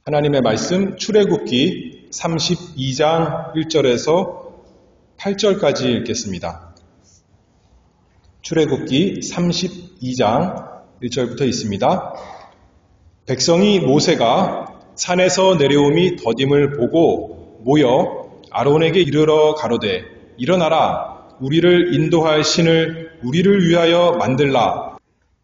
하나님의 말씀 출애굽기 32장 1절에서 8절까지 읽겠습니다. 출애굽기 32장 1절부터 있습니다. 백성이 모세가 산에서 내려옴이 더딤을 보고 모여 아론에게 이르러 가로되 일어나라 우리를 인도할 신을 우리를 위하여 만들라.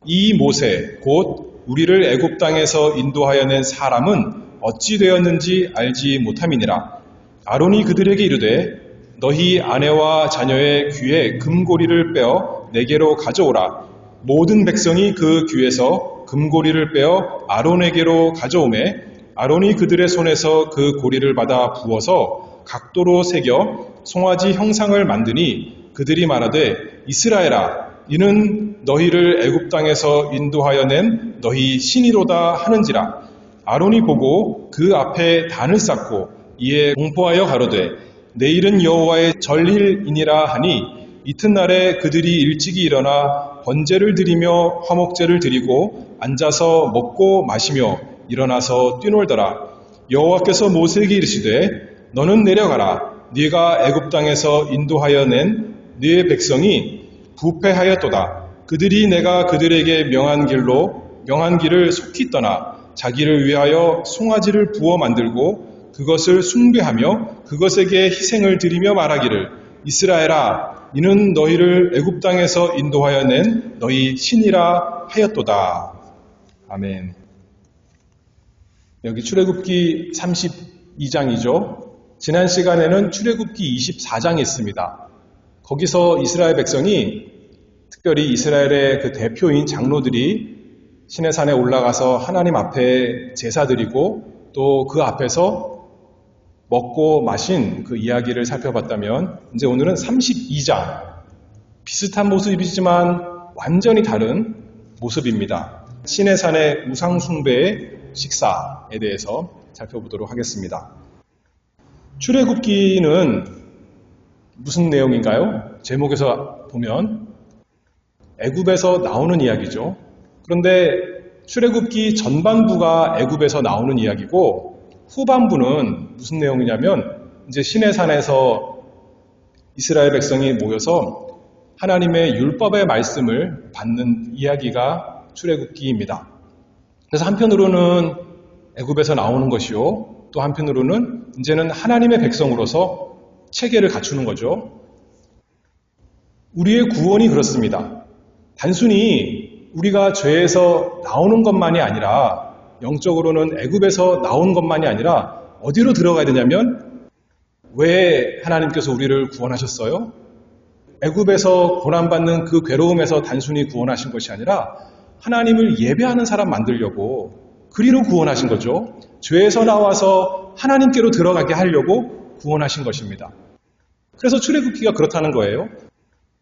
이 모세 곧 우리를 애굽 땅에서 인도하여 낸 사람은 어찌 되었는지 알지 못함이니라. 아론이 그들에게 이르되 너희 아내와 자녀의 귀에 금고리를 빼어 내게로 가져오라. 모든 백성이 그 귀에서 금고리를 빼어 아론에게로 가져오매 아론이 그들의 손에서 그 고리를 받아 부어서 각도로 새겨 송아지 형상을 만드니 그들이 말하되 이스라엘아 이는 너희를 애굽 땅에서 인도하여 낸 너희 신이로다 하는지라. 아론이 보고 그 앞에 단을 쌓고 이에 공포하여 가로되 내일은 여호와의 절일이니라 하니 이튿날에 그들이 일찍이 일어나 번제를 드리며 화목제를 드리고 앉아서 먹고 마시며 일어나서 뛰놀더라. 여호와께서 모세에게 이르시되 너는 내려가라. 네가 애굽 땅에서 인도하여 낸 네 백성이 부패하였도다. 그들이 내가 그들에게 명한 길을 속히 떠나 자기를 위하여 송아지를 부어 만들고 그것을 숭배하며 그것에게 희생을 드리며 말하기를 이스라엘아 이는 너희를 애굽 땅에서 인도하여 낸 너희 신이라 하였도다. 아멘. 여기 출애굽기 32장이죠. 지난 시간에는 출애굽기 24장이 있습니다. 거기서 이스라엘 백성이 특별히 이스라엘의 그 대표인 장로들이 시내산에 올라가서 하나님 앞에 제사 드리고 또 그 앞에서 먹고 마신 그 이야기를 살펴봤다면 이제 오늘은 32장 비슷한 모습이지만 완전히 다른 모습입니다. 시내산의 우상숭배의 식사에 대해서 살펴보도록 하겠습니다. 출애굽기는 무슨 내용인가요? 제목에서 보면 애굽에서 나오는 이야기죠. 그런데 출애굽기 전반부가 애굽에서 나오는 이야기고 후반부는 무슨 내용이냐면 이제 시내산에서 이스라엘 백성이 모여서 하나님의 율법의 말씀을 받는 이야기가 출애굽기입니다. 그래서 한편으로는 애굽에서 나오는 것이요, 또 한편으로는 이제는 하나님의 백성으로서 체계를 갖추는 거죠. 우리의 구원이 그렇습니다. 단순히 우리가 죄에서 나오는 것만이 아니라 영적으로는 애굽에서 나온 것만이 아니라 어디로 들어가야 되냐면 왜 하나님께서 우리를 구원하셨어요? 애굽에서 고난받는 그 괴로움에서 단순히 구원하신 것이 아니라 하나님을 예배하는 사람 만들려고 그리로 구원하신 거죠. 죄에서 나와서 하나님께로 들어가게 하려고 구원하신 것입니다. 그래서 출애굽기가 그렇다는 거예요.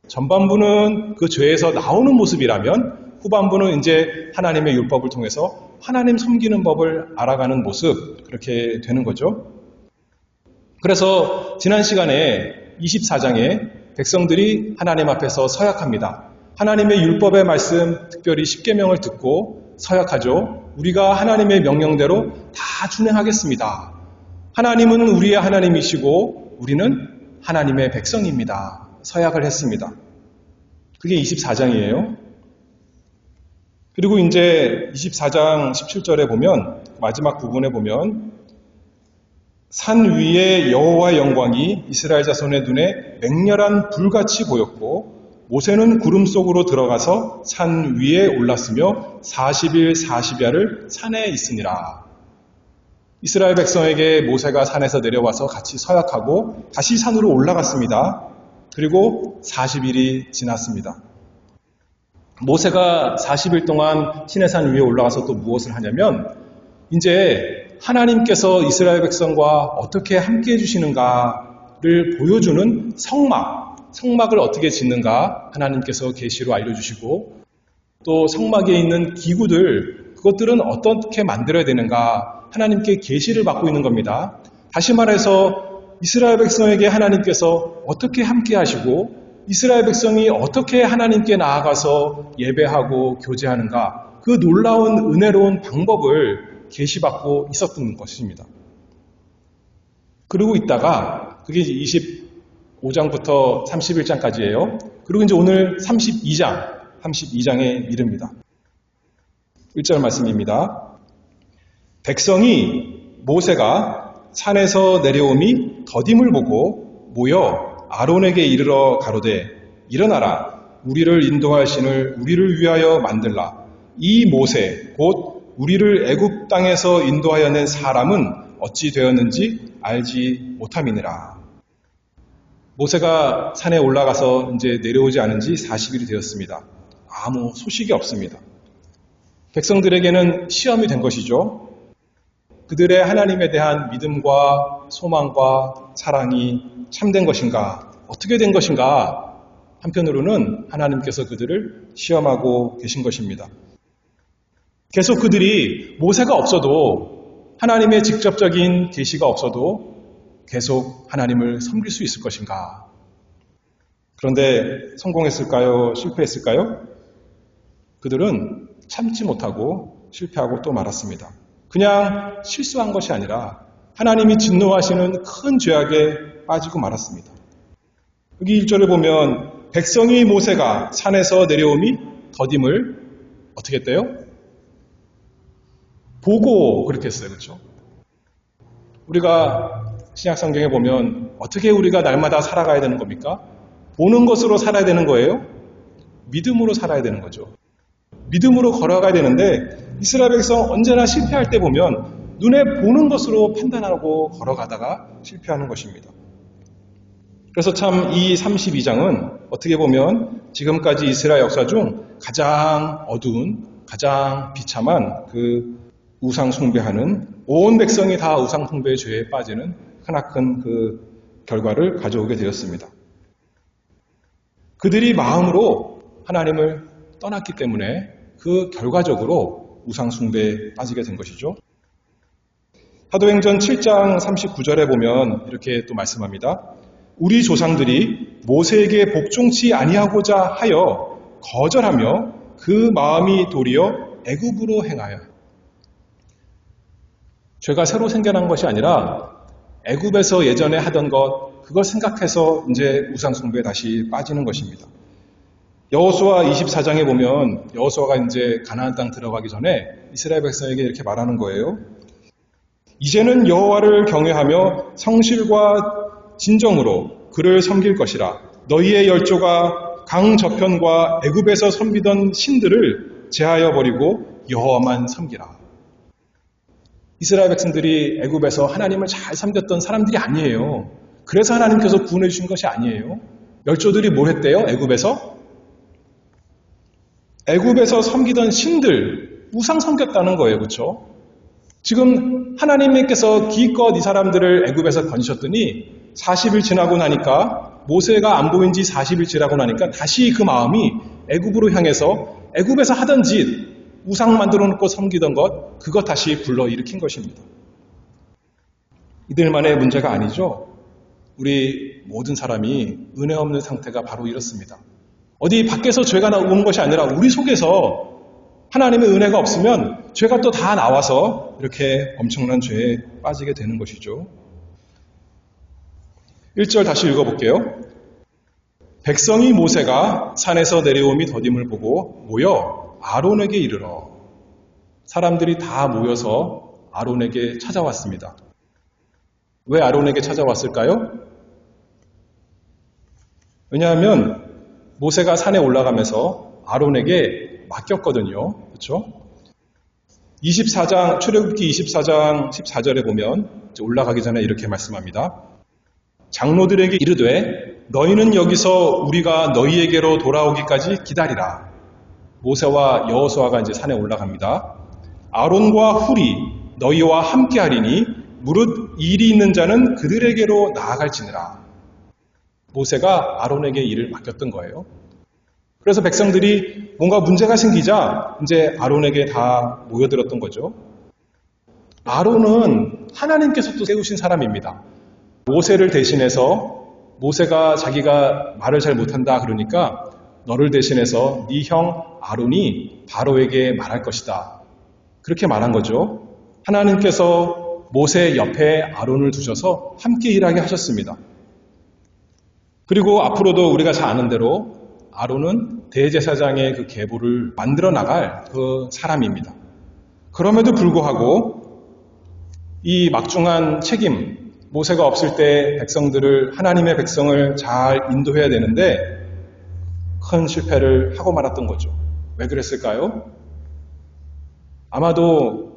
전반부는 그 죄에서 나오는 모습이라면 후반부는 이제 하나님의 율법을 통해서 하나님 섬기는 법을 알아가는 모습, 그렇게 되는 거죠. 그래서 지난 시간에 24장에 백성들이 하나님 앞에서 서약합니다. 하나님의 율법의 말씀, 특별히 십계명을 듣고 서약하죠. 우리가 하나님의 명령대로 다 준행하겠습니다. 하나님은 우리의 하나님이시고 우리는 하나님의 백성입니다. 서약을 했습니다. 그게 24장이에요. 그리고 이제 24장 17절에 보면 마지막 부분에 보면 산 위에 여호와의 영광이 이스라엘 자손의 눈에 맹렬한 불같이 보였고 모세는 구름 속으로 들어가서 산 위에 올랐으며 40일 40야를 산에 있으니라. 이스라엘 백성에게 모세가 산에서 내려와서 같이 서약하고 다시 산으로 올라갔습니다. 그리고 40일이 지났습니다. 모세가 40일 동안 시내산 위에 올라가서 또 무엇을 하냐면 이제 하나님께서 이스라엘 백성과 어떻게 함께 해주시는가를 보여주는 성막을 어떻게 짓는가 하나님께서 계시로 알려주시고 또 성막에 있는 기구들 그것들은 어떻게 만들어야 되는가 하나님께 계시를 받고 있는 겁니다. 다시 말해서 이스라엘 백성에게 하나님께서 어떻게 함께 하시고 이스라엘 백성이 어떻게 하나님께 나아가서 예배하고 교제하는가 그 놀라운 은혜로운 방법을 계시받고 있었던 것입니다. 그러고 있다가 그게 이제 25장부터 31장까지예요. 그리고 이제 오늘 32장에 이릅니다. 1절 말씀입니다. 백성이 모세가 산에서 내려옴이 더딤을 보고 모여 아론에게 이르러 가로되 일어나라 우리를 인도할 신을 우리를 위하여 만들라. 이 모세 곧 우리를 애굽 땅에서 인도하여 낸 사람은 어찌 되었는지 알지 못함이니라. 모세가 산에 올라가서 이제 내려오지 않은 지 40일이 되었습니다. 아무 소식이 없습니다. 백성들에게는 시험이 된 것이죠. 그들의 하나님에 대한 믿음과 소망과 사랑이 참된 것인가, 어떻게 된 것인가, 한편으로는 하나님께서 그들을 시험하고 계신 것입니다. 계속 그들이 모세가 없어도 하나님의 직접적인 계시가 없어도 계속 하나님을 섬길 수 있을 것인가? 그런데 성공했을까요? 실패했을까요? 그들은 참지 못하고 실패하고 또 말았습니다. 그냥 실수한 것이 아니라 하나님이 진노하시는 큰 죄악에 빠지고 말았습니다. 여기 1절을 보면 백성이 모세가 산에서 내려오미 더딤을 어떻게 했대요? 보고 그렇게 했어요. 그렇죠? 우리가 신약성경에 보면 어떻게 우리가 날마다 살아가야 되는 겁니까? 보는 것으로 살아야 되는 거예요? 믿음으로 살아야 되는 거죠. 믿음으로 걸어가야 되는데 이스라엘 백성 언제나 실패할 때 보면 눈에 보는 것으로 판단하고 걸어가다가 실패하는 것입니다. 그래서 참 이 32장은 어떻게 보면 지금까지 이스라엘 역사 중 가장 어두운, 가장 비참한 그 우상 숭배하는 온 백성이 다 우상 숭배의 죄에 빠지는 크나큰 그 결과를 가져오게 되었습니다. 그들이 마음으로 하나님을 떠났기 때문에 그 결과적으로 우상 숭배에 빠지게 된 것이죠. 사도행전 7장 39절에 보면 이렇게 또 말씀합니다. 우리 조상들이 모세에게 복종치 아니하고자 하여 거절하며 그 마음이 도리어 애굽으로 행하여. 죄가 새로 생겨난 것이 아니라 애굽에서 예전에 하던 것, 그걸 생각해서 이제 우상 숭배에 다시 빠지는 것입니다. 여호수아 24장에 보면 여호수아가 이제 가나안 땅 들어가기 전에 이스라엘 백성에게 이렇게 말하는 거예요. 이제는 여호와를 경외하며 성실과 진정으로 그를 섬길 것이라. 너희의 열조가 강 저편과 애굽에서 섬기던 신들을 제하여 버리고 여호와만 섬기라. 이스라엘 백성들이 애굽에서 하나님을 잘 섬겼던 사람들이 아니에요. 그래서 하나님께서 구원해 주신 것이 아니에요. 열조들이 뭘 했대요? 애굽에서 섬기던 신들, 우상 섬겼다는 거예요. 그렇죠? 지금 하나님께서 기껏 이 사람들을 애굽에서 건지셨더니 40일 지나고 나니까 모세가 안 보인 지 40일 지나고 나니까 다시 그 마음이 애굽으로 향해서 애굽에서 하던 짓, 우상 만들어 놓고 섬기던 것, 그것 다시 불러일으킨 것입니다. 이들만의 문제가 아니죠. 우리 모든 사람이 은혜 없는 상태가 바로 이렇습니다. 어디 밖에서 죄가 나오는 것이 아니라 우리 속에서 하나님의 은혜가 없으면 죄가 또 다 나와서 이렇게 엄청난 죄에 빠지게 되는 것이죠. 1절 다시 읽어볼게요. 백성이 모세가 산에서 내려옴이 더딤을 보고 모여 아론에게 이르러. 사람들이 다 모여서 아론에게 찾아왔습니다. 왜 아론에게 찾아왔을까요? 왜냐하면 모세가 산에 올라가면서 아론에게 맡겼거든요. 그렇죠? 24장, 출애굽기 24장 14절에 보면 올라가기 전에 이렇게 말씀합니다. 장로들에게 이르되 너희는 여기서 우리가 너희에게로 돌아오기까지 기다리라. 모세와 여호수아가 이제 산에 올라갑니다. 아론과 훌이 너희와 함께하리니 무릇 일이 있는 자는 그들에게로 나아갈지니라. 모세가 아론에게 일을 맡겼던 거예요. 그래서 백성들이 뭔가 문제가 생기자 이제 아론에게 다 모여들었던 거죠. 아론은 하나님께서 또 세우신 사람입니다. 모세를 대신해서 모세가 자기가 말을 잘 못한다 그러니까 너를 대신해서 네 형 아론이 바로에게 말할 것이다. 그렇게 말한 거죠. 하나님께서 모세 옆에 아론을 두셔서 함께 일하게 하셨습니다. 그리고 앞으로도 우리가 잘 아는 대로 아론은 대제사장의 그 계보를 만들어 나갈 그 사람입니다. 그럼에도 불구하고 이 막중한 책임, 모세가 없을 때 하나님의 백성을 잘 인도해야 되는데 큰 실패를 하고 말았던 거죠. 왜 그랬을까요? 아마도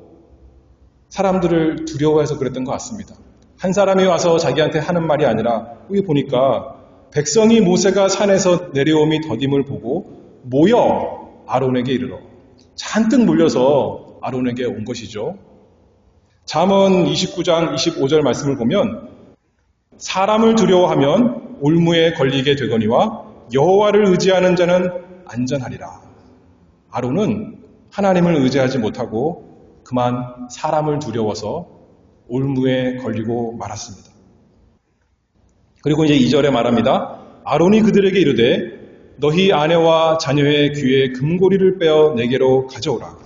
사람들을 두려워해서 그랬던 것 같습니다. 한 사람이 와서 자기한테 하는 말이 아니라 여기 보니까 백성이 모세가 산에서 내려옴이 더딤을 보고 모여 아론에게 이르러 잔뜩 몰려서 아론에게 온 것이죠. 잠언 29장 25절 말씀을 보면 사람을 두려워하면 올무에 걸리게 되거니와 여호와를 의지하는 자는 안전하리라. 아론은 하나님을 의지하지 못하고 그만 사람을 두려워서 올무에 걸리고 말았습니다. 그리고 이제 2절에 말합니다. 아론이 그들에게 이르되 너희 아내와 자녀의 귀에 금고리를 빼어 내게로 가져오라.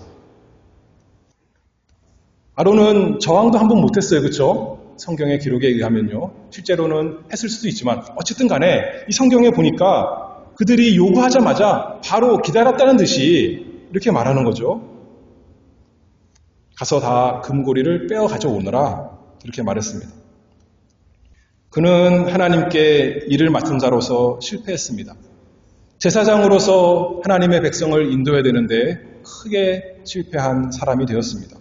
아론은 저항도 한 번 못했어요. 그렇죠? 성경의 기록에 의하면요. 실제로는 했을 수도 있지만 어쨌든 간에 이 성경에 보니까 그들이 요구하자마자 바로 기다렸다는 듯이 이렇게 말하는 거죠. 가서 다 금고리를 빼어 가져오너라 이렇게 말했습니다. 그는 하나님께 일을 맡은 자로서 실패했습니다. 제사장으로서 하나님의 백성을 인도해야 되는데 크게 실패한 사람이 되었습니다.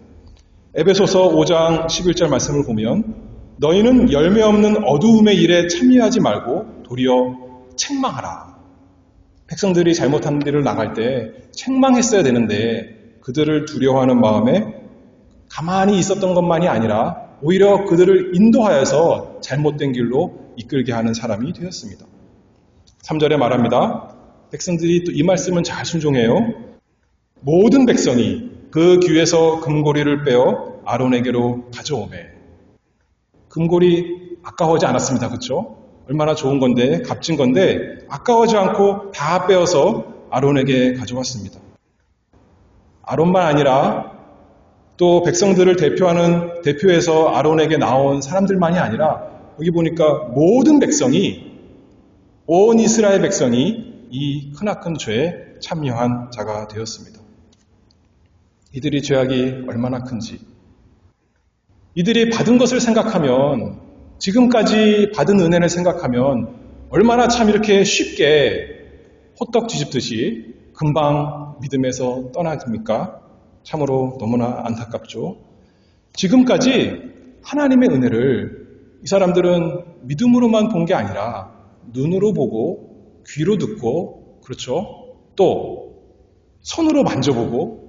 에베소서 5장 11절 말씀을 보면 너희는 열매 없는 어두움의 일에 참여하지 말고 도리어 책망하라. 백성들이 잘못한 일을 나갈 때 책망했어야 되는데 그들을 두려워하는 마음에 가만히 있었던 것만이 아니라 오히려 그들을 인도하여서 잘못된 길로 이끌게 하는 사람이 되었습니다. 3절에 말합니다. 백성들이 또 이 말씀은 잘 순종해요. 모든 백성이 그 귀에서 금고리를 빼어 아론에게로 가져오매. 금고리 아까워하지 않았습니다. 그렇죠? 얼마나 좋은 건데 값진 건데 아까워하지 않고 다 빼어서 아론에게 가져왔습니다. 아론만 아니라 또 백성들을 대표해서 아론에게 나온 사람들만이 아니라 여기 보니까 모든 백성이 온 이스라엘 백성이 이 크나큰 죄에 참여한 자가 되었습니다. 이들이 죄악이 얼마나 큰지 이들이 받은 것을 생각하면 지금까지 받은 은혜를 생각하면 얼마나 참 이렇게 쉽게 호떡 뒤집듯이 금방 믿음에서 떠나집니까? 참으로 너무나 안타깝죠. 지금까지 하나님의 은혜를 이 사람들은 믿음으로만 본 게 아니라 눈으로 보고 귀로 듣고 그렇죠. 또 손으로 만져보고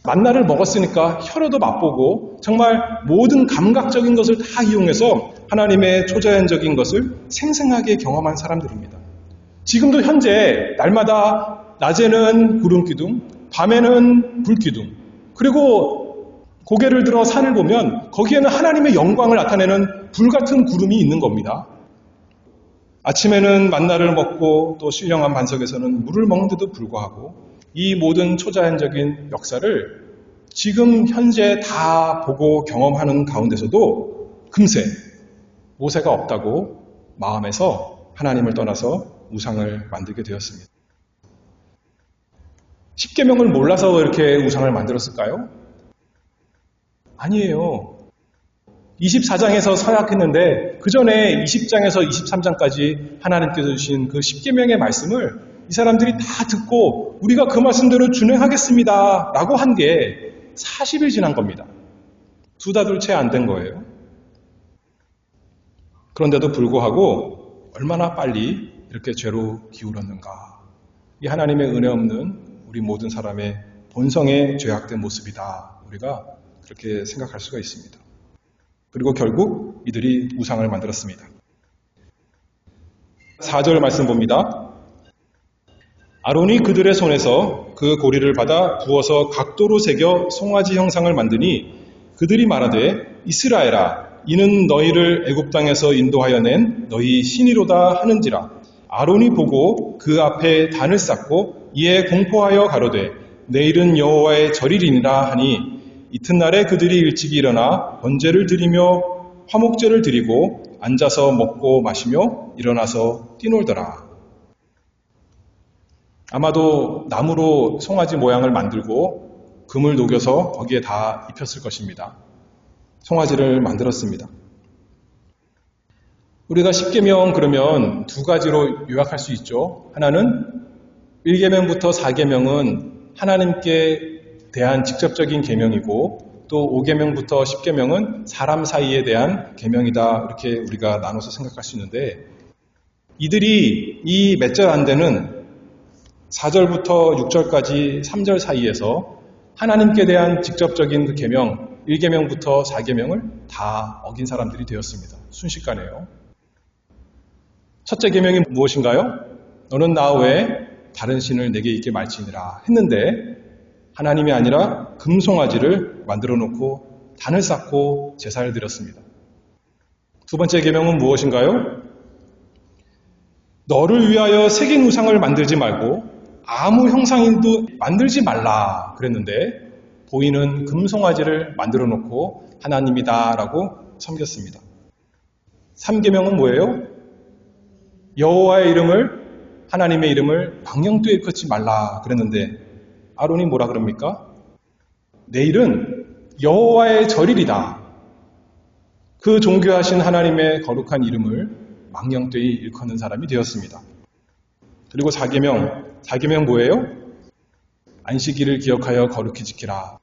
만나를 먹었으니까 혀로도 맛보고 정말 모든 감각적인 것을 다 이용해서 하나님의 초자연적인 것을 생생하게 경험한 사람들입니다. 지금도 현재 날마다 낮에는 구름기둥, 밤에는 불기둥, 그리고 고개를 들어 산을 보면 거기에는 하나님의 영광을 나타내는 불같은 구름이 있는 겁니다. 아침에는 만나를 먹고 또 신령한 반석에서는 물을 먹는데도 불구하고 이 모든 초자연적인 역사를 지금 현재 다 보고 경험하는 가운데서도 금세 모세가 없다고 마음에서 하나님을 떠나서 우상을 만들게 되었습니다. 십계명을 몰라서 이렇게 우상을 만들었을까요? 아니에요. 24장에서 서약했는데 그 전에 20장에서 23장까지 하나님께서 주신 그 십계명의 말씀을 이 사람들이 다 듣고 우리가 그 말씀대로 준행하겠습니다 라고 한 게 40일 지난 겁니다. 두 달도 채 안 된 거예요. 그런데도 불구하고 얼마나 빨리 이렇게 죄로 기울었는가. 이 하나님의 은혜 없는 우리 모든 사람의 본성의 죄악된 모습이다. 우리가 그렇게 생각할 수가 있습니다. 그리고 결국 이들이 우상을 만들었습니다. 4절 말씀 봅니다. 아론이 그들의 손에서 그 고리를 받아 부어서 각도로 새겨 송아지 형상을 만드니 그들이 말하되 이스라엘아 이는 너희를 애굽 땅에서 인도하여 낸 너희 신이로다 하는지라. 아론이 보고 그 앞에 단을 쌓고 이에 공포하여 가로되 내일은 여호와의 절일이니라 하니 이튿날에 그들이 일찍이 일어나 번제를 드리며 화목제를 드리고 앉아서 먹고 마시며 일어나서 뛰놀더라. 아마도 나무로 송아지 모양을 만들고 금을 녹여서 거기에 다 입혔을 것입니다. 송아지를 만들었습니다. 우리가 10계명 그러면 두 가지로 요약할 수 있죠. 하나는 1계명부터 4계명은 하나님께 대한 직접적인 계명이고 또 5계명부터 10계명은 사람 사이에 대한 계명이다. 이렇게 우리가 나눠서 생각할 수 있는데 이들이 이 몇 절 안 되는 4절부터 6절까지 3절 사이에서 하나님께 대한 직접적인 그 계명 1계명부터 4계명을 다 어긴 사람들이 되었습니다. 순식간에요. 첫째 계명이 무엇인가요? 너는 나 외에 다른 신을 내게 있게 말지니라 했는데 하나님이 아니라 금송아지를 만들어 놓고 단을 쌓고 제사를 드렸습니다. 두 번째 계명은 무엇인가요? 너를 위하여 새긴 우상을 만들지 말고 아무 형상도 만들지 말라 그랬는데 보이는 금송아지를 만들어 놓고 하나님이다라고 섬겼습니다. 3계명은 뭐예요? 여호와의 이름을 하나님의 이름을 망령되이 일컫지 말라 그랬는데 아론이 뭐라 그럽니까? 내일은 여호와의 절일이다. 그 존귀하신 하나님의 거룩한 이름을 망령되이 일컫는 사람이 되었습니다. 그리고 4계명 뭐예요? 안식일을 기억하여 거룩히 지키라.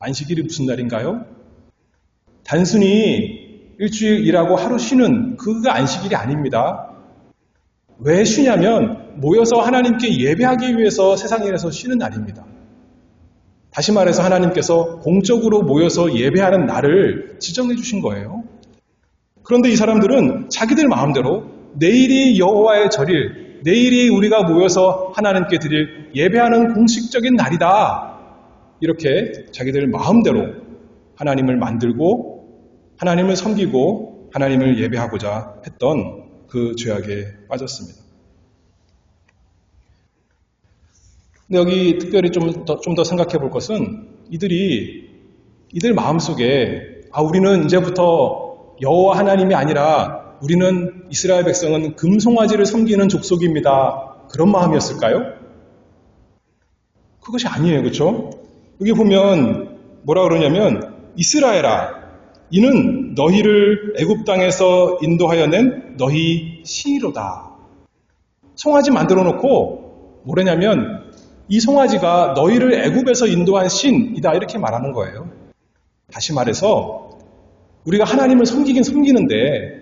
안식일이 무슨 날인가요? 단순히 일주일 일하고 하루 쉬는 그가 안식일이 아닙니다. 왜 쉬냐면 모여서 하나님께 예배하기 위해서 세상에서 쉬는 날입니다. 다시 말해서 하나님께서 공적으로 모여서 예배하는 날을 지정해 주신 거예요. 그런데 이 사람들은 자기들 마음대로 내일이 여호와의 절일, 내일이 우리가 모여서 하나님께 드릴 예배하는 공식적인 날이다. 이렇게 자기들 마음대로 하나님을 만들고 하나님을 섬기고 하나님을 예배하고자 했던 그 죄악에 빠졌습니다. 근데 여기 특별히 좀 더 생각해 볼 것은 이들 마음속에 우리는 이제부터 여호와 하나님이 아니라 우리는 이스라엘 백성은 금송아지를 섬기는 족속입니다. 그런 마음이었을까요? 그것이 아니에요. 그렇죠? 여기 보면 뭐라 그러냐면 이스라엘아 이는 너희를 애굽 땅에서 인도하여 낸 너희 신이로다. 송아지 만들어 놓고 뭐라냐면 이 송아지가 너희를 애굽에서 인도한 신이다 이렇게 말하는 거예요. 다시 말해서 우리가 하나님을 섬기긴 섬기는데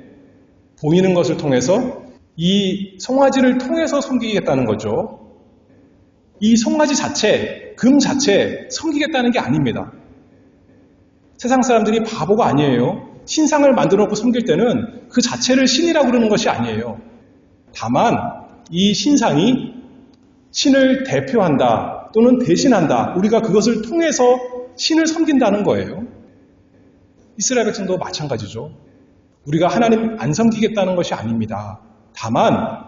보이는 것을 통해서 이 송아지를 통해서 섬기겠다는 거죠. 이 송아지 자체, 금 자체 섬기겠다는 게 아닙니다. 세상 사람들이 바보가 아니에요. 신상을 만들어 놓고 섬길 때는 그 자체를 신이라고 그러는 것이 아니에요. 다만 이 신상이 신을 대표한다 또는 대신한다. 우리가 그것을 통해서 신을 섬긴다는 거예요. 이스라엘 백성도 마찬가지죠. 우리가 하나님 안 섬기겠다는 것이 아닙니다. 다만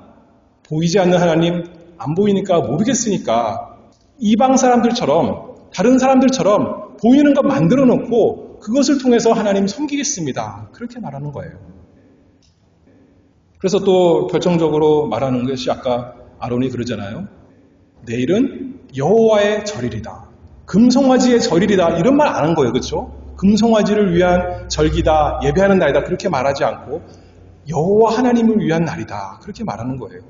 보이지 않는 하나님 안 보이니까 모르겠으니까 이방 사람들처럼 다른 사람들처럼 보이는 것 만들어 놓고 그것을 통해서 하나님 섬기겠습니다. 그렇게 말하는 거예요. 그래서 또 결정적으로 말하는 것이 아까 아론이 그러잖아요. 내일은 여호와의 절일이다. 금송아지의 절일이다. 이런 말 안 한 거예요. 그렇죠? 금송아지를 위한 절기다. 예배하는 날이다. 그렇게 말하지 않고 여호와 하나님을 위한 날이다. 그렇게 말하는 거예요.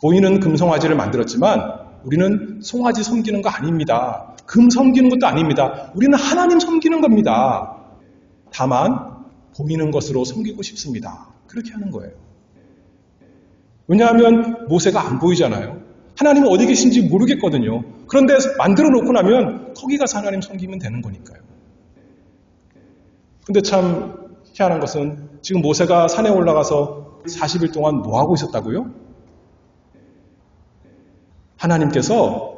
보이는 금송아지를 만들었지만 우리는 송아지 섬기는 거 아닙니다. 금 섬기는 것도 아닙니다. 우리는 하나님 섬기는 겁니다. 다만 보이는 것으로 섬기고 싶습니다. 그렇게 하는 거예요. 왜냐하면 모세가 안 보이잖아요. 하나님이 어디 계신지 모르겠거든요. 그런데 만들어 놓고 나면 거기 가서 하나님 섬기면 되는 거니까요. 근데 참 희한한 것은 지금 모세가 산에 올라가서 40일 동안 뭐 하고 있었다고요? 하나님께서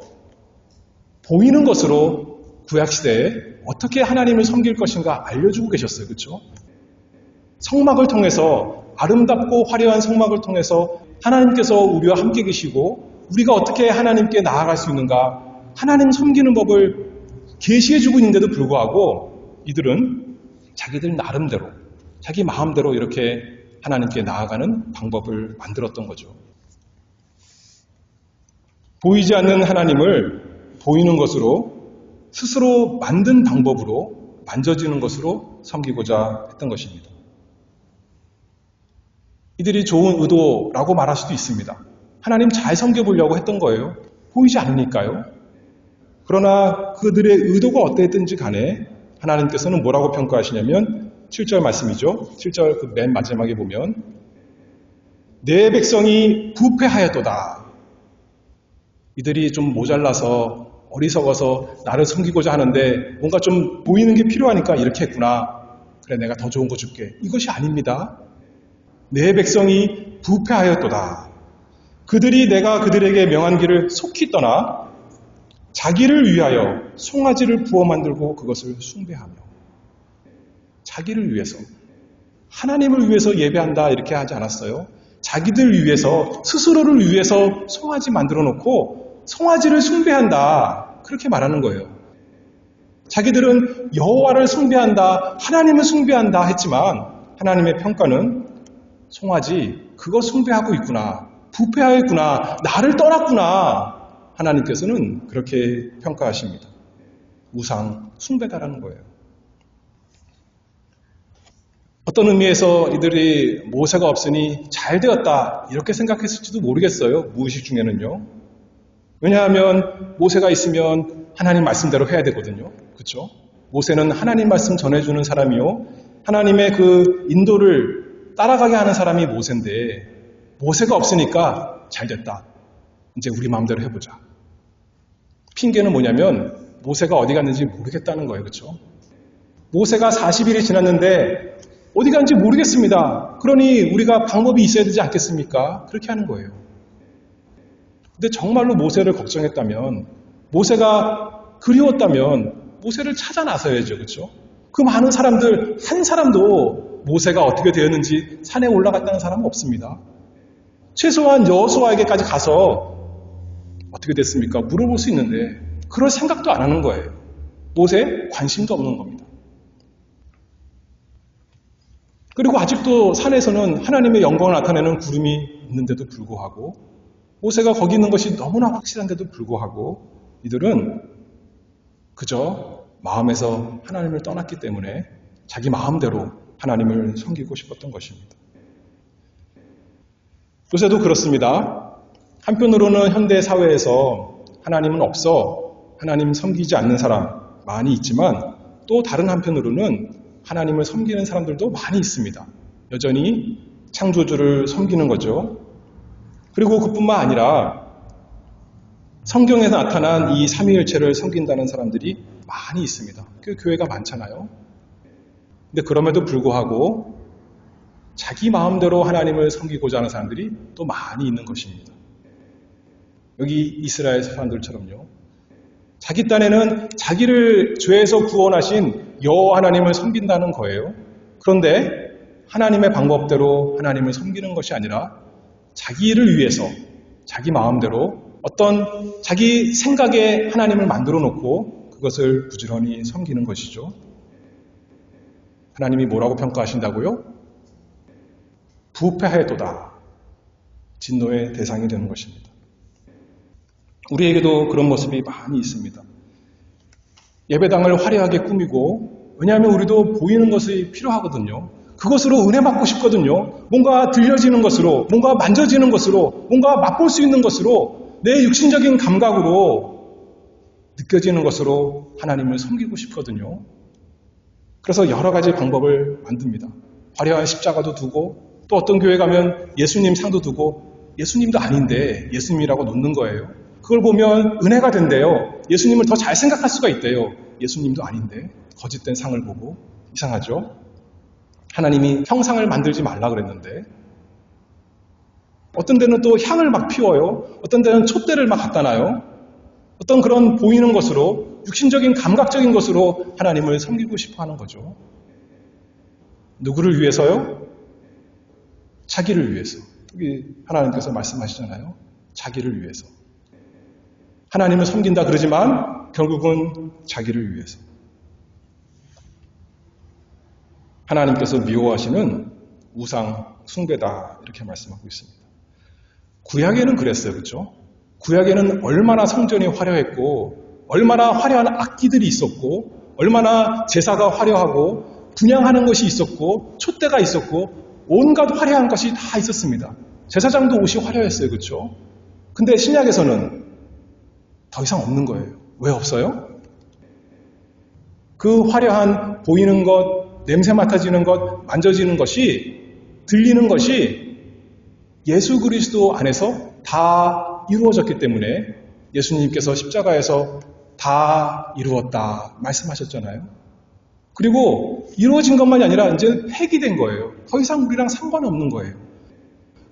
보이는 것으로 구약시대에 어떻게 하나님을 섬길 것인가 알려주고 계셨어요. 그렇죠? 성막을 통해서 아름답고 화려한 성막을 통해서 하나님께서 우리와 함께 계시고 우리가 어떻게 하나님께 나아갈 수 있는가 하나님 섬기는 법을 계시해주고 있는데도 불구하고 이들은 자기들 나름대로, 자기 마음대로 이렇게 하나님께 나아가는 방법을 만들었던 거죠. 보이지 않는 하나님을 보이는 것으로, 스스로 만든 방법으로, 만져지는 것으로 섬기고자 했던 것입니다. 이들이 좋은 의도라고 말할 수도 있습니다. 하나님 잘 섬겨보려고 했던 거예요. 보이지 않으니까요. 그러나 그들의 의도가 어땠든지 간에 하나님께서는 뭐라고 평가하시냐면 7절 말씀이죠. 7절 그 맨 마지막에 보면 내 백성이 부패하였도다. 이들이 좀 모자라서 어리석어서 나를 섬기고자 하는데 뭔가 좀 보이는 게 필요하니까 이렇게 했구나. 그래, 내가 더 좋은 거 줄게. 이것이 아닙니다. 내 백성이 부패하였도다. 그들이 내가 그들에게 명한 길을 속히 떠나 자기를 위하여 송아지를 부어 만들고 그것을 숭배하며, 자기를 위해서, 하나님을 위해서 예배한다 이렇게 하지 않았어요. 자기들 위해서, 스스로를 위해서 송아지 만들어 놓고 송아지를 숭배한다 그렇게 말하는 거예요. 자기들은 여호와를 숭배한다, 하나님을 숭배한다 했지만 하나님의 평가는 송아지 그거 숭배하고 있구나, 부패하였구나, 나를 떠났구나. 하나님께서는 그렇게 평가하십니다. 우상 숭배다라는 거예요. 어떤 의미에서 이들이 모세가 없으니 잘 되었다 이렇게 생각했을지도 모르겠어요. 무의식 중에는요. 왜냐하면 모세가 있으면 하나님 말씀대로 해야 되거든요. 그렇죠? 모세는 하나님 말씀 전해주는 사람이요, 하나님의 그 인도를 따라가게 하는 사람이 모세인데, 모세가 없으니까 잘 됐다, 이제 우리 마음대로 해보자. 핑계는 뭐냐면 모세가 어디 갔는지 모르겠다는 거예요. 그렇죠? 모세가 40일이 지났는데 어디 갔는지 모르겠습니다. 그러니 우리가 방법이 있어야 되지 않겠습니까? 그렇게 하는 거예요. 근데 정말로 모세를 걱정했다면, 모세가 그리웠다면 모세를 찾아 나서야죠. 그렇죠? 그 많은 사람들 한 사람도 모세가 어떻게 되었는지 산에 올라갔다는 사람은 없습니다. 최소한 여호수아에게까지 가서 어떻게 됐습니까? 물어볼 수 있는데 그럴 생각도 안 하는 거예요. 모세에 관심도 없는 겁니다. 그리고 아직도 산에서는 하나님의 영광을 나타내는 구름이 있는데도 불구하고, 모세가 거기 있는 것이 너무나 확실한데도 불구하고 이들은 그저 마음에서 하나님을 떠났기 때문에 자기 마음대로 하나님을 섬기고 싶었던 것입니다. 요새도 그렇습니다. 한편으로는 현대 사회에서 하나님은 없어 하나님 섬기지 않는 사람 많이 있지만, 또 다른 한편으로는 하나님을 섬기는 사람들도 많이 있습니다. 여전히 창조주를 섬기는 거죠. 그리고 그뿐만 아니라 성경에 나타난 이 삼위일체를 섬긴다는 사람들이 많이 있습니다. 그 교회가 많잖아요. 근데 그럼에도 불구하고 자기 마음대로 하나님을 섬기고자 하는 사람들이 또 많이 있는 것입니다. 여기 이스라엘 사람들처럼요. 자기 딴에는 자기를 죄에서 구원하신 여호와 하나님을 섬긴다는 거예요. 그런데 하나님의 방법대로 하나님을 섬기는 것이 아니라 자기를 위해서, 자기 마음대로 어떤 자기 생각에 하나님을 만들어 놓고 그것을 부지런히 섬기는 것이죠. 하나님이 뭐라고 평가하신다고요? 부패하였도다. 진노의 대상이 되는 것입니다. 우리에게도 그런 모습이 많이 있습니다. 예배당을 화려하게 꾸미고, 왜냐하면 우리도 보이는 것이 필요하거든요. 그것으로 은혜 받고 싶거든요. 뭔가 들려지는 것으로, 뭔가 만져지는 것으로, 뭔가 맛볼 수 있는 것으로, 내 육신적인 감각으로 느껴지는 것으로 하나님을 섬기고 싶거든요. 그래서 여러 가지 방법을 만듭니다. 화려한 십자가도 두고, 또 어떤 교회 가면 예수님 상도 두고, 예수님도 아닌데 예수님이라고 놓는 거예요. 그걸 보면 은혜가 된대요. 예수님을 더 잘 생각할 수가 있대요. 예수님도 아닌데 거짓된 상을 보고. 이상하죠? 하나님이 형상을 만들지 말라 그랬는데, 어떤 데는 또 향을 막 피워요. 어떤 데는 촛대를 막 갖다 놔요. 어떤 그런 보이는 것으로, 육신적인 감각적인 것으로 하나님을 섬기고 싶어 하는 거죠. 누구를 위해서요? 자기를 위해서. 여기 하나님께서 말씀하시잖아요. 자기를 위해서. 하나님을 섬긴다 그러지만 결국은 자기를 위해서. 하나님께서 미워하시는 우상 숭배다 이렇게 말씀하고 있습니다. 구약에는 그랬어요. 그렇죠? 구약에는 얼마나 성전이 화려했고 얼마나 화려한 악기들이 있었고 얼마나 제사가 화려하고 분향하는 것이 있었고 촛대가 있었고 온갖 화려한 것이 다 있었습니다. 제사장도 옷이 화려했어요. 그렇죠? 근데 신약에서는 더 이상 없는 거예요. 왜 없어요? 그 화려한 보이는 것, 냄새 맡아지는 것, 만져지는 것이, 들리는 것이 예수 그리스도 안에서 다 이루어졌기 때문에 예수님께서 십자가에서 다 이루었다 말씀하셨잖아요. 그리고 이루어진 것만이 아니라 이제 폐기된 거예요. 더 이상 우리랑 상관없는 거예요.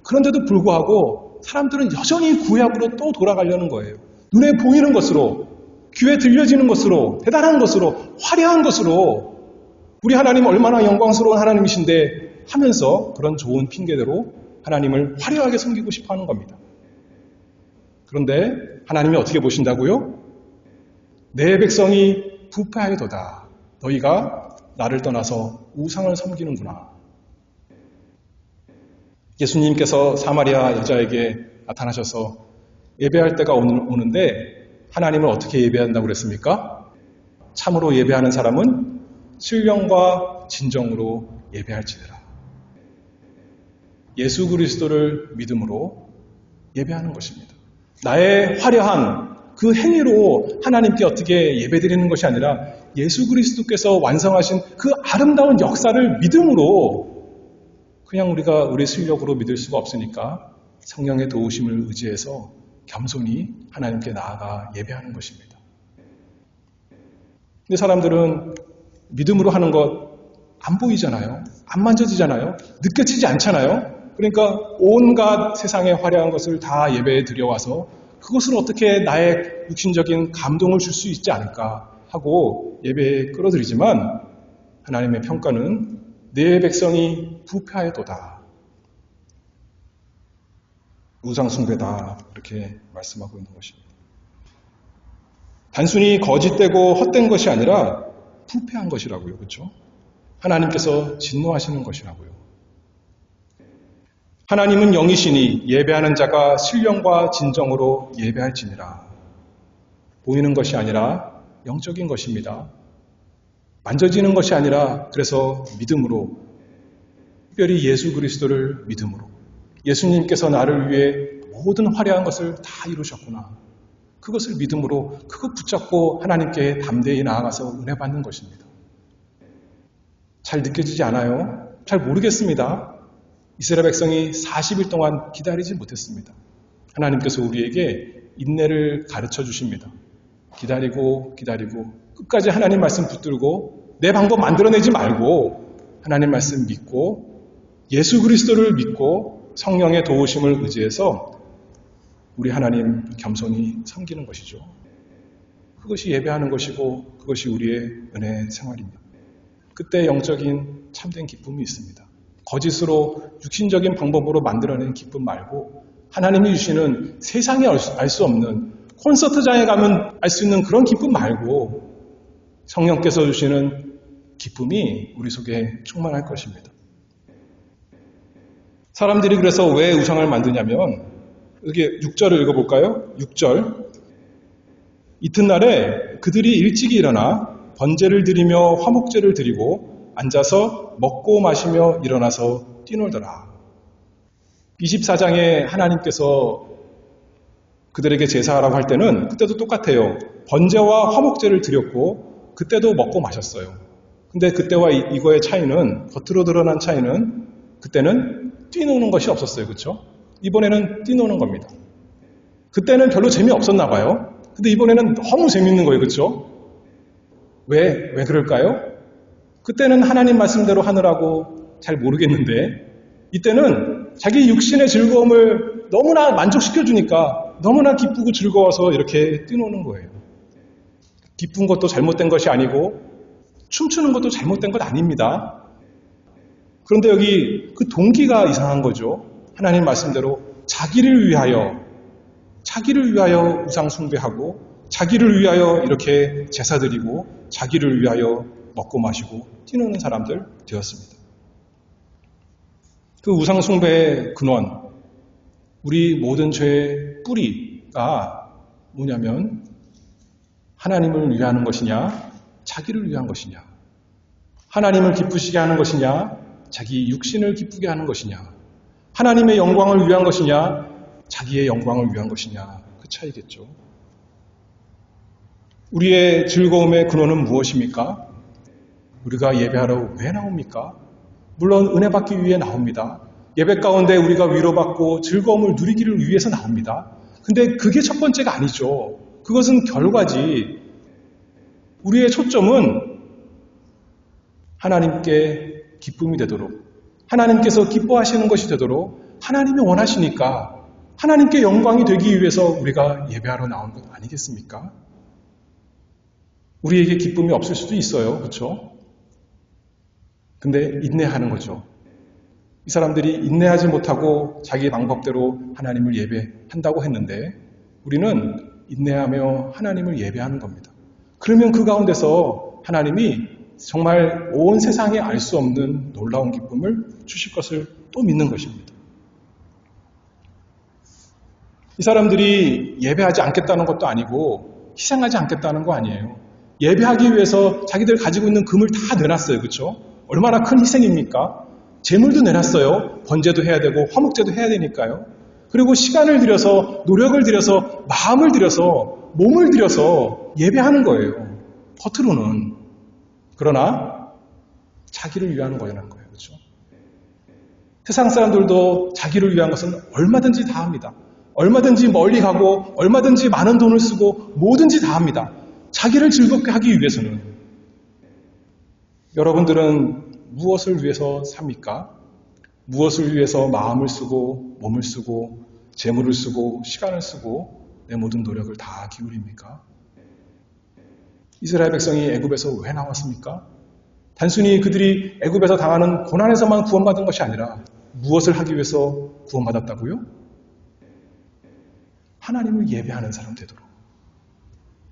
그런데도 불구하고 사람들은 여전히 구약으로 또 돌아가려는 거예요. 눈에 보이는 것으로, 귀에 들려지는 것으로, 대단한 것으로, 화려한 것으로 우리 하나님 얼마나 영광스러운 하나님이신데 하면서 그런 좋은 핑계대로 하나님을 화려하게 섬기고 싶어 하는 겁니다. 그런데 하나님이 어떻게 보신다고요? 내 백성이 부패하여도다. 너희가 나를 떠나서 우상을 섬기는구나. 예수님께서 사마리아 여자에게 나타나셔서 예배할 때가 오는데 하나님을 어떻게 예배한다고 그랬습니까? 참으로 예배하는 사람은 신령과 진정으로 예배할지니라. 예수 그리스도를 믿음으로 예배하는 것입니다. 나의 화려한 그 행위로 하나님께 어떻게 예배드리는 것이 아니라 예수 그리스도께서 완성하신 그 아름다운 역사를 믿음으로 그냥 우리가 우리 실력으로 믿을 수가 없으니까 성령의 도우심을 의지해서 겸손히 하나님께 나아가 예배하는 것입니다. 근데 사람들은 믿음으로 하는 것 안 보이잖아요. 안 만져지잖아요. 느껴지지 않잖아요. 그러니까 온갖 세상의 화려한 것을 다 예배에 드려와서 그것을 어떻게 나의 육신적인 감동을 줄 수 있지 않을까 하고 예배에 끌어들이지만 하나님의 평가는 내 백성이 부패하여도다. 우상숭배다. 이렇게 말씀하고 있는 것입니다. 단순히 거짓되고 헛된 것이 아니라 부패한 것이라고요. 그렇죠? 하나님께서 진노하시는 것이라고요. 하나님은 영이시니 예배하는 자가 신령과 진정으로 예배할지니라. 보이는 것이 아니라 영적인 것입니다. 만져지는 것이 아니라 그래서 믿음으로, 특별히 예수 그리스도를 믿음으로 예수님께서 나를 위해 모든 화려한 것을 다 이루셨구나. 그것을 믿음으로 그것 붙잡고 하나님께 담대히 나아가서 은혜 받는 것입니다. 잘 느껴지지 않아요? 잘 모르겠습니다. 이스라엘 백성이 40일 동안 기다리지 못했습니다. 하나님께서 우리에게 인내를 가르쳐 주십니다. 기다리고 끝까지 하나님 말씀 붙들고 내 방법 만들어내지 말고 하나님 말씀 믿고 예수 그리스도를 믿고 성령의 도우심을 의지해서 우리 하나님 겸손히 섬기는 것이죠. 그것이 예배하는 것이고 그것이 우리의 은혜 생활입니다. 그때 영적인 참된 기쁨이 있습니다. 거짓으로 육신적인 방법으로 만들어낸 기쁨 말고 하나님이 주시는 세상에 알 수 없는 콘서트장에 가면 알 수 있는 그런 기쁨 말고 성령께서 주시는 기쁨이 우리 속에 충만할 것입니다. 사람들이 그래서 왜 우상을 만드냐면 여기 6절을 읽어볼까요? 6절 이튿날에 그들이 일찍이 일어나 번제를 드리며 화목제를 드리고 앉아서 먹고 마시며 일어나서 뛰놀더라. 24장에 하나님께서 그들에게 제사하라고 할 때는 그때도 똑같아요. 번제와 화목제를 드렸고 그때도 먹고 마셨어요. 근데 그때와 이거의 차이는, 겉으로 드러난 차이는 그때는 뛰노는 것이 없었어요. 그렇죠? 이번에는 뛰노는 겁니다. 그때는 별로 재미없었나 봐요. 근데 이번에는 너무 재밌는 거예요. 그렇죠? 왜 그럴까요? 그때는 하나님 말씀대로 하느라고 잘 모르겠는데 이때는 자기 육신의 즐거움을 너무나 만족시켜주니까 너무나 기쁘고 즐거워서 이렇게 뛰노는 거예요. 기쁜 것도 잘못된 것이 아니고 춤추는 것도 잘못된 것 아닙니다. 그런데 여기 그 동기가 이상한 거죠. 하나님 말씀대로 자기를 위하여 우상 숭배하고 자기를 위하여 이렇게 제사 드리고 자기를 위하여 먹고 마시고 뛰노는 사람들 되었습니다. 그 우상 숭배의 근원, 우리 모든 죄의 뿌리가 뭐냐면 하나님을 위하는 것이냐, 자기를 위한 것이냐, 하나님을 기쁘시게 하는 것이냐, 자기 육신을 기쁘게 하는 것이냐, 하나님의 영광을 위한 것이냐, 자기의 영광을 위한 것이냐, 그 차이겠죠. 우리의 즐거움의 근원은 무엇입니까? 우리가 예배하러 왜 나옵니까? 물론 은혜 받기 위해 나옵니다. 예배 가운데 우리가 위로받고 즐거움을 누리기를 위해서 나옵니다. 근데 그게 첫 번째가 아니죠. 그것은 결과지. 우리의 초점은 하나님께 기쁨이 되도록, 하나님께서 기뻐하시는 것이 되도록 하나님이 원하시니까 하나님께 영광이 되기 위해서 우리가 예배하러 나온 것 아니겠습니까? 우리에게 기쁨이 없을 수도 있어요. 그렇죠? 근데 인내하는 거죠. 이 사람들이 인내하지 못하고 자기 방법대로 하나님을 예배한다고 했는데 우리는 인내하며 하나님을 예배하는 겁니다. 그러면 그 가운데서 하나님이 정말 온 세상에 알 수 없는 놀라운 기쁨을 주실 것을 또 믿는 것입니다. 이 사람들이 예배하지 않겠다는 것도 아니고 희생하지 않겠다는 거 아니에요. 예배하기 위해서 자기들 가지고 있는 금을 다 내놨어요. 그렇죠? 얼마나 큰 희생입니까? 재물도 내놨어요. 번제도 해야 되고 화목제도 해야 되니까요. 그리고 시간을 들여서 노력을 들여서 마음을 들여서 몸을 들여서 예배하는 거예요. 겉으로는. 그러나 자기를 위한 거라는 거예요. 그렇죠? 세상 사람들도 자기를 위한 것은 얼마든지 다 합니다. 얼마든지 멀리 가고 얼마든지 많은 돈을 쓰고 뭐든지 다 합니다. 자기를 즐겁게 하기 위해서는. 여러분들은 무엇을 위해서 삽니까? 무엇을 위해서 마음을 쓰고 몸을 쓰고 재물을 쓰고 시간을 쓰고 내 모든 노력을 다 기울입니까? 이스라엘 백성이 애굽에서 왜 나왔습니까? 단순히 그들이 애굽에서 당하는 고난에서만 구원받은 것이 아니라 무엇을 하기 위해서 구원받았다고요? 하나님을 예배하는 사람 되도록.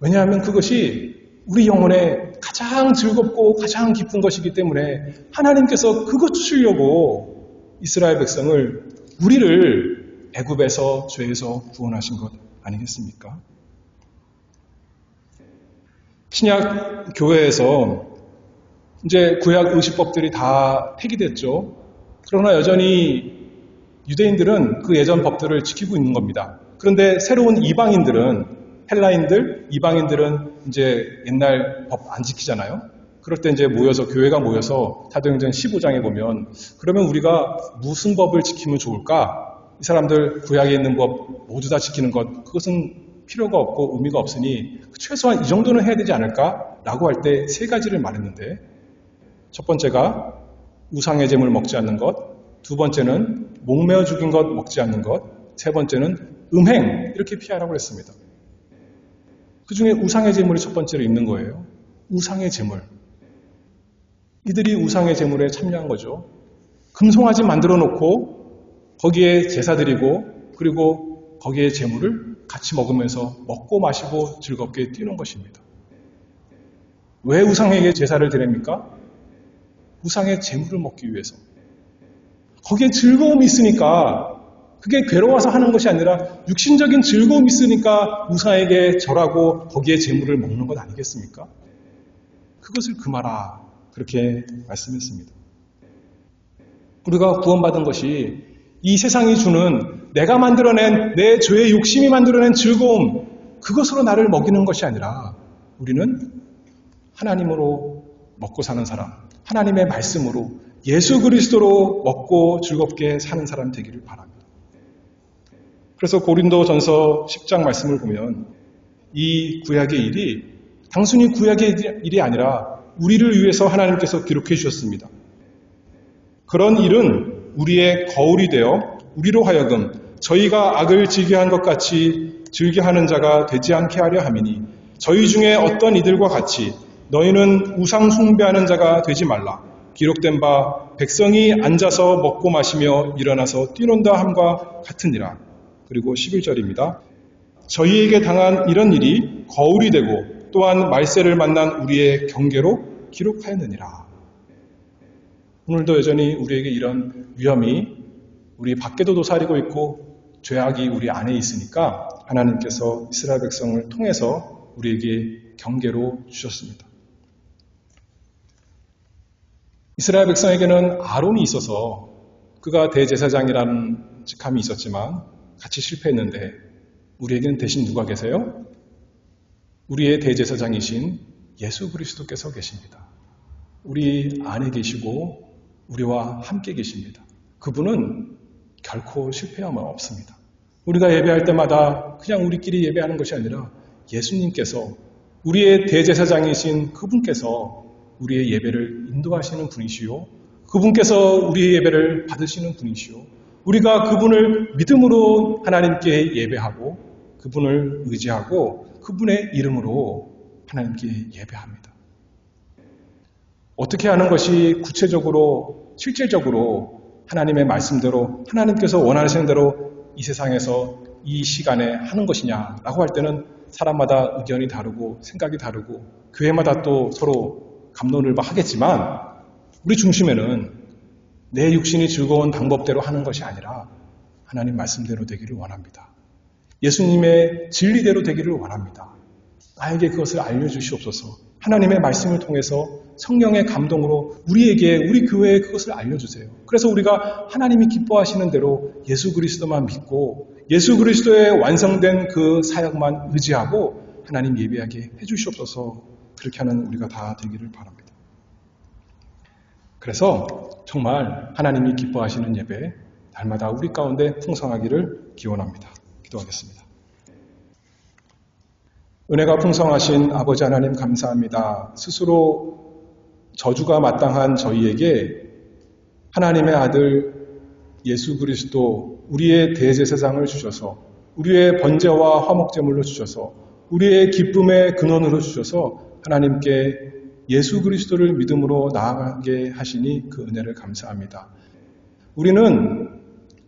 왜냐하면 그것이 우리 영혼에 가장 즐겁고 가장 기쁜 것이기 때문에 하나님께서 그것 주시려고 이스라엘 백성을, 우리를 애굽에서 죄에서 구원하신 것 아니겠습니까? 신약 교회에서 이제 구약 의식법들이 다 폐기됐죠. 그러나 여전히 유대인들은 그 예전 법들을 지키고 있는 겁니다. 그런데 새로운 이방인들은, 헬라인들, 이방인들은 이제 옛날 법 안 지키잖아요. 그럴 때 이제 모여서, 교회가 모여서 사도행전 15장에 보면, 그러면 우리가 무슨 법을 지키면 좋을까? 이 사람들 구약에 있는 법 모두 다 지키는 것, 그것은 필요가 없고 의미가 없으니 최소한 이 정도는 해야 되지 않을까? 라고 할 때 세 가지를 말했는데, 첫 번째가 우상의 제물 먹지 않는 것, 두 번째는 목매어 죽인 것 먹지 않는 것, 세 번째는 음행, 이렇게 피하라고 했습니다. 그 중에 우상의 제물이 첫 번째로 있는 거예요. 우상의 제물. 이들이 우상의 제물에 참여한 거죠. 금송아지 만들어 놓고 거기에 제사 드리고 그리고 거기에 제물을 같이 먹으면서 먹고 마시고 즐겁게 뛰는 것입니다. 왜 우상에게 제사를 드립니까? 우상의 제물을 먹기 위해서. 거기에 즐거움이 있으니까, 그게 괴로워서 하는 것이 아니라 육신적인 즐거움이 있으니까 우상에게 절하고 거기에 제물을 먹는 것 아니겠습니까? 그것을 금하라, 그렇게 말씀했습니다. 우리가 구원받은 것이 이 세상이 주는, 내가 만들어낸 내 죄의 욕심이 만들어낸 즐거움, 그것으로 나를 먹이는 것이 아니라 우리는 하나님으로 먹고 사는 사람, 하나님의 말씀으로 예수 그리스도로 먹고 즐겁게 사는 사람 되기를 바랍니다. 그래서 고린도전서 10장 말씀을 보면 이 구약의 일이 단순히 구약의 일이 아니라 우리를 위해서 하나님께서 기록해 주셨습니다. 그런 일은 우리의 거울이 되어 우리로 하여금 저희가 악을 즐겨한 것 같이 즐겨하는 자가 되지 않게 하려 함이니, 저희 중에 어떤 이들과 같이 너희는 우상 숭배하는 자가 되지 말라. 기록된 바 백성이 앉아서 먹고 마시며 일어나서 뛰논다 함과 같으니라. 그리고 11절입니다. 저희에게 당한 이런 일이 거울이 되고 또한 말세를 만난 우리의 경계로 기록하였느니라. 오늘도 여전히 우리에게 이런 위험이 우리 밖에도 도사리고 있고 죄악이 우리 안에 있으니까 하나님께서 이스라엘 백성을 통해서 우리에게 경계로 주셨습니다. 이스라엘 백성에게는 아론이 있어서 그가 대제사장이라는 직함이 있었지만 같이 실패했는데 우리에게는 대신 누가 계세요? 우리의 대제사장이신 예수 그리스도께서 계십니다. 우리 안에 계시고 우리와 함께 계십니다. 그분은 결코 실패함은 없습니다. 우리가 예배할 때마다 그냥 우리끼리 예배하는 것이 아니라 예수님께서 우리의 대제사장이신 그분께서 우리의 예배를 인도하시는 분이시요. 그분께서 우리의 예배를 받으시는 분이시요. 우리가 그분을 믿음으로 하나님께 예배하고 그분을 의지하고 그분의 이름으로 하나님께 예배합니다. 어떻게 하는 것이 구체적으로 실질적으로 하나님의 말씀대로 하나님께서 원하시는 대로 이 세상에서 이 시간에 하는 것이냐라고 할 때는 사람마다 의견이 다르고 생각이 다르고 교회마다 또 서로 갑론을 하겠지만 우리 중심에는 내 육신이 즐거운 방법대로 하는 것이 아니라 하나님 말씀대로 되기를 원합니다. 예수님의 진리대로 되기를 원합니다. 나에게 그것을 알려주시옵소서. 하나님의 말씀을 통해서 성령의 감동으로 우리에게 우리 교회에 그것을 알려주세요. 그래서 우리가 하나님이 기뻐하시는 대로 예수 그리스도만 믿고 예수 그리스도의 완성된 그 사역만 의지하고 하나님 예배하게 해주시옵소서. 그렇게 하는 우리가 다 되기를 바랍니다. 그래서 정말 하나님이 기뻐하시는 예배 날마다 우리 가운데 풍성하기를 기원합니다. 기도하겠습니다. 은혜가 풍성하신 아버지 하나님 감사합니다. 스스로 저주가 마땅한 저희에게 하나님의 아들 예수 그리스도 우리의 대제사장을 주셔서 우리의 번제와 화목제물로 주셔서 우리의 기쁨의 근원으로 주셔서 하나님께 예수 그리스도를 믿음으로 나아가게 하시니 그 은혜를 감사합니다. 우리는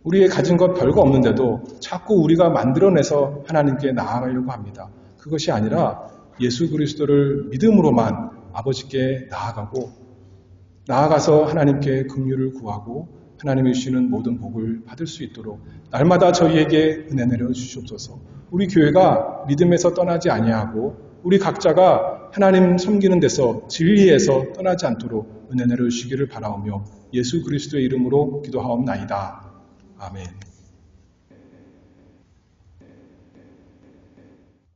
우리의 가진 것 별거 없는데도 자꾸 우리가 만들어내서 하나님께 나아가려고 합니다. 그것이 아니라 예수 그리스도를 믿음으로만 아버지께 나아가서 하나님께 긍휼을 구하고 하나님이 주시는 모든 복을 받을 수 있도록 날마다 저희에게 은혜 내려 주시옵소서. 우리 교회가 믿음에서 떠나지 아니하고 우리 각자가 하나님 섬기는 데서 진리에서 떠나지 않도록 은혜 내려 주시기를 바라오며 예수 그리스도의 이름으로 기도하옵나이다. 아멘.